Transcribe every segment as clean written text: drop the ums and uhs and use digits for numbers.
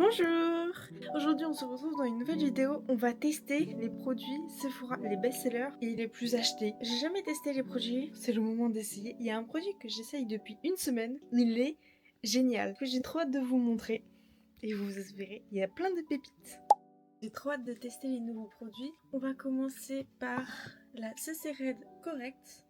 Bonjour! Aujourd'hui on se retrouve dans une nouvelle vidéo. On va tester les produits Sephora, les best-sellers et les plus achetés. J'ai jamais testé les produits, c'est le moment d'essayer. Il y a un produit que j'essaye depuis une semaine. Il est génial, que j'ai trop hâte de vous montrer. Et vous verrez, il y a plein de pépites. J'ai trop hâte de tester les nouveaux produits. On va commencer par la CC Red Correct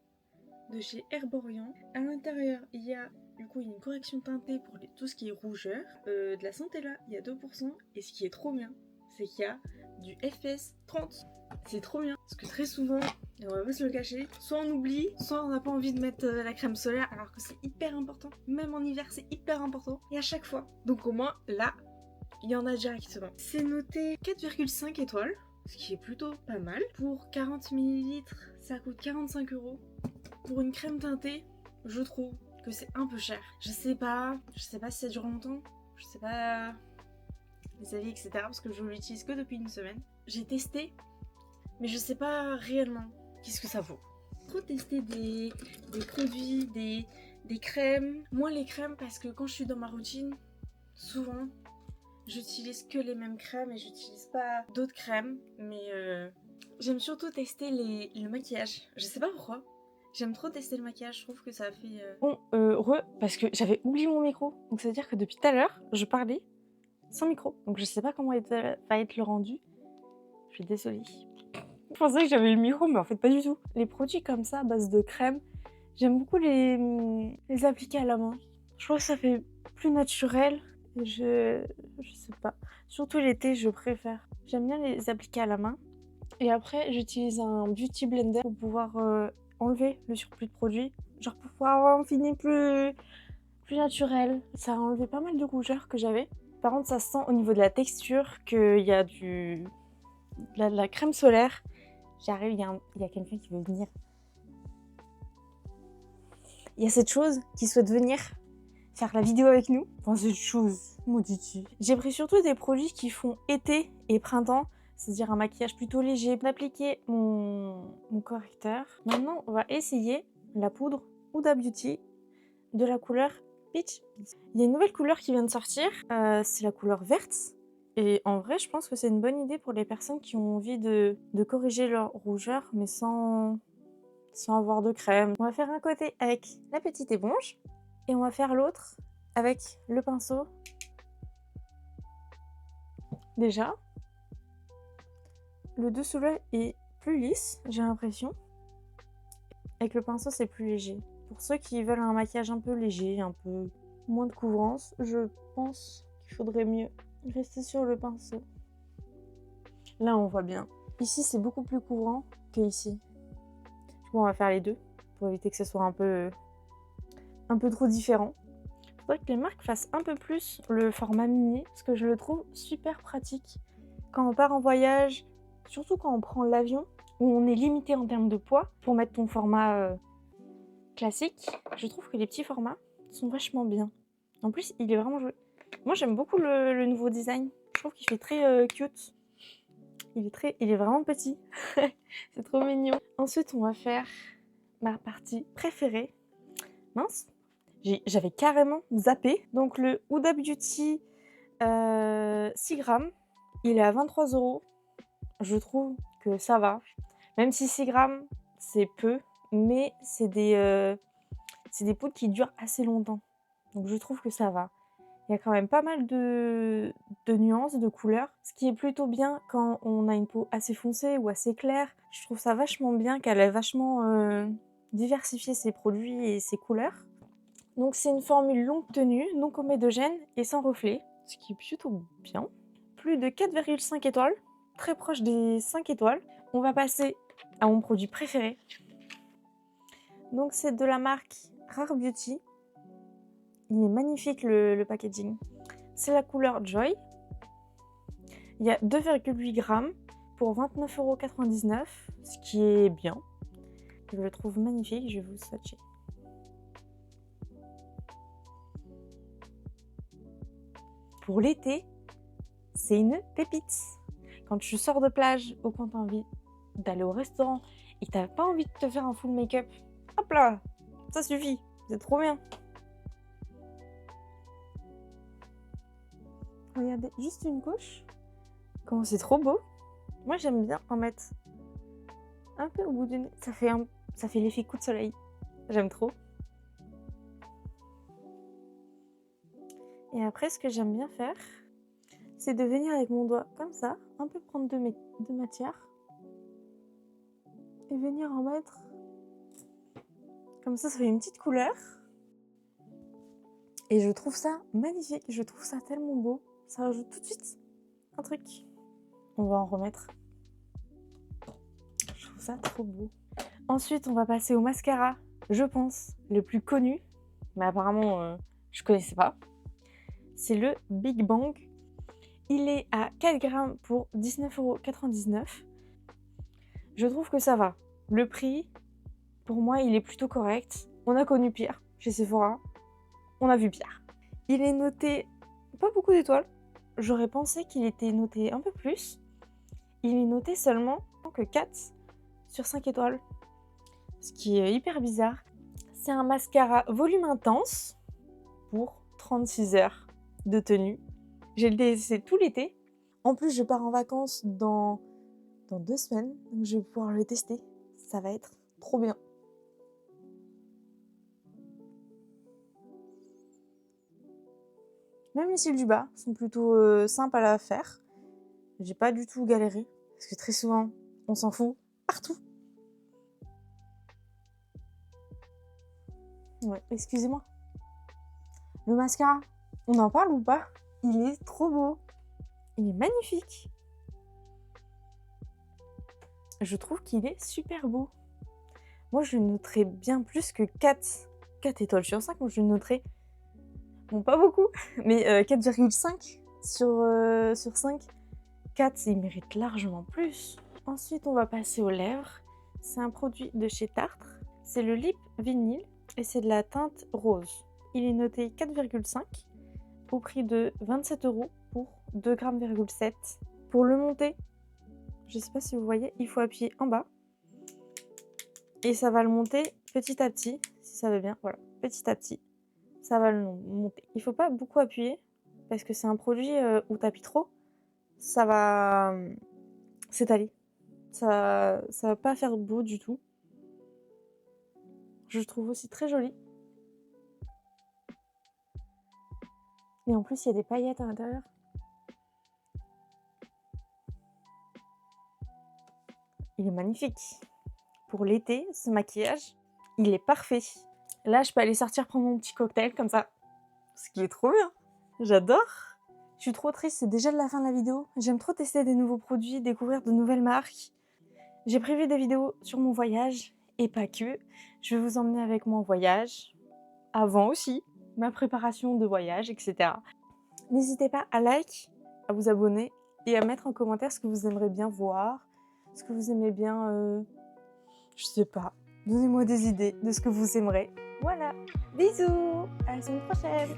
de chez Herborian. À l'intérieur, il y a une correction teintée pour tout ce qui est rougeur. De la Centella, il y a 2%. Et ce qui est trop bien, c'est qu'il y a du FPS 30. C'est trop bien. Parce que très souvent, et on va pas se le cacher, soit on oublie, soit on n'a pas envie de mettre la crème solaire, alors que c'est hyper important. Même en hiver, c'est hyper important. Et à chaque fois. Donc au moins, là, il y en a directement. C'est noté 4,5 étoiles, ce qui est plutôt pas mal. Pour 40 ml, ça coûte 45€. Pour une crème teintée, je trouve que c'est un peu cher. Je sais pas si ça dure longtemps, je sais pas les avis, etc. Parce que je l'utilise que depuis une semaine. J'ai testé, mais je sais pas réellement qu'est-ce que ça vaut. Trop tester des produits, des crèmes. Moins les crèmes parce que quand je suis dans ma routine, souvent, j'utilise que les mêmes crèmes et j'utilise pas d'autres crèmes. Mais j'aime surtout tester le maquillage. Je sais pas pourquoi. J'aime trop tester le maquillage, je trouve que ça fait... Bon, parce que j'avais oublié mon micro. Donc ça veut dire que depuis tout à l'heure, je parlais sans micro. Donc je sais pas comment va être le rendu. Je suis désolée. Je pensais que j'avais le micro, mais en fait pas du tout. Les produits comme ça, à base de crème, j'aime beaucoup les appliquer à la main. Je trouve que ça fait plus naturel. Et je sais pas. Surtout l'été, je préfère. J'aime bien les appliquer à la main. Et après, j'utilise un beauty blender pour pouvoir enlever le surplus de produits. Genre pour pouvoir avoir un fini plus naturel. Ça a enlevé pas mal de rougeur que j'avais. Par contre, ça se sent au niveau de la texture qu'il y a de la crème solaire. J'arrive, il y a quelqu'un qui veut venir. Il y a cette chose qui souhaite venir faire la vidéo avec nous. Enfin, cette chose, maudit. J'ai pris surtout des produits qui font été et printemps. C'est-à-dire un maquillage plutôt léger. D'appliquer mon correcteur. Maintenant, on va essayer la poudre Huda Beauty de la couleur Peach. Il y a une nouvelle couleur qui vient de sortir. C'est la couleur verte. Et en vrai, je pense que c'est une bonne idée pour les personnes qui ont envie de corriger leur rougeur, mais sans avoir de crème. On va faire un côté avec la petite éponge. Et on va faire l'autre avec le pinceau. Déjà, le dessous là est plus lisse, j'ai l'impression. Avec le pinceau, c'est plus léger. Pour ceux qui veulent un maquillage un peu léger, un peu moins de couvrance, je pense qu'il faudrait mieux rester sur le pinceau. Là, on voit bien. Ici, c'est beaucoup plus couvrant que ici. Du coup, on va faire les deux pour éviter que ce soit un peu trop différent. Il faudrait que les marques fassent un peu plus le format mini parce que je le trouve super pratique. Quand on part en voyage, surtout quand on prend l'avion, où on est limité en termes de poids, pour mettre ton format classique, je trouve que les petits formats sont vachement bien. En plus, il est vraiment joli. Moi, j'aime beaucoup le nouveau design. Je trouve qu'il fait très cute. Il est vraiment petit. C'est trop mignon. Ensuite, on va faire ma partie préférée. Mince, j'avais carrément zappé. Donc, le Huda Beauty 6 grammes. Il est à 23€. Je trouve que ça va. Même si 6 grammes, c'est peu. Mais c'est des poudres qui durent assez longtemps. Donc je trouve que ça va. Il y a quand même pas mal de nuances, de couleurs. Ce qui est plutôt bien quand on a une peau assez foncée ou assez claire. Je trouve ça vachement bien qu'elle ait vachement diversifié ses produits et ses couleurs. Donc c'est une formule longue tenue, non comédogène et sans reflet. Ce qui est plutôt bien. Plus de 4,5 étoiles. Très proche des 5 étoiles. On va passer à mon produit préféré. Donc c'est de la marque Rare Beauty. Il est magnifique le packaging. C'est la couleur Joy. Il y a 2,8 grammes pour 29,99€, ce qui est bien. Je le trouve magnifique, je vais vous swatcher. Pour l'été, c'est une pépite. Quand tu sors de plage ou quand tu as envie d'aller au restaurant et que tu n'as pas envie de te faire un full make-up, hop là, ça suffit, c'est trop bien. Regardez, juste une couche. Comment c'est trop beau. Moi, j'aime bien en mettre un peu au bout du nez. Ça fait l'effet coup de soleil. J'aime trop. Et après, ce que j'aime bien faire, c'est de venir avec mon doigt comme ça, un peu prendre de matière et venir en mettre. Comme ça fait une petite couleur. Et je trouve ça magnifique. Je trouve ça tellement beau. Ça rajoute tout de suite un truc. On va en remettre. Je trouve ça trop beau. Ensuite, on va passer au mascara, je pense, le plus connu. Mais apparemment, je connaissais pas. C'est le Big Bang. Il est à 4 grammes pour 19,99 €. Je trouve que ça va. Le prix, pour moi, il est plutôt correct. On a connu pire chez Sephora. On a vu pire. Il est noté pas beaucoup d'étoiles. J'aurais pensé qu'il était noté un peu plus. Il est noté seulement que 4 sur 5 étoiles. Ce qui est hyper bizarre. C'est un mascara volume intense pour 36 heures de tenue. J'ai le testé tout l'été. En plus, je pars en vacances dans 2 semaines. Donc je vais pouvoir le tester. Ça va être trop bien. Même les cils du bas sont plutôt simples à faire. J'ai pas du tout galéré. Parce que très souvent, on s'en fout partout. Ouais, excusez-moi. Le mascara, on en parle ou pas? Il est trop beau. Il est magnifique. Je trouve qu'il est super beau. Moi, je le noterais bien plus que 4 étoiles sur 5. Moi, je le noterais, bon, pas beaucoup, mais 4,5 sur 5. 4, il mérite largement plus. Ensuite, on va passer aux lèvres. C'est un produit de chez Tartre. C'est le Lip Vinyl et c'est de la teinte rose. Il est noté 4,5 au prix de 27 € pour 2,7 g. Pour le monter, je ne sais pas si vous voyez, il faut appuyer en bas. Et ça va le monter petit à petit, si ça va bien. Voilà, petit à petit, ça va le monter. Il ne faut pas beaucoup appuyer parce que c'est un produit où tu appuies trop, ça va s'étaler. Ça va pas faire beau du tout. Je le trouve aussi très joli. Et en plus, il y a des paillettes à l'intérieur. Il est magnifique. Pour l'été, ce maquillage, il est parfait. Là, je peux aller sortir prendre mon petit cocktail comme ça. Ce qui est trop bien. J'adore. Je suis trop triste, c'est déjà la fin de la vidéo. J'aime trop tester des nouveaux produits, découvrir de nouvelles marques. J'ai prévu des vidéos sur mon voyage et pas que. Je vais vous emmener avec moi en voyage. Avant aussi, ma préparation de voyage, etc. N'hésitez pas à like, à vous abonner et à mettre en commentaire ce que vous aimeriez bien voir, ce que vous aimez bien, je sais pas. Donnez-moi des idées de ce que vous aimerez. Voilà, bisous, à la semaine prochaine.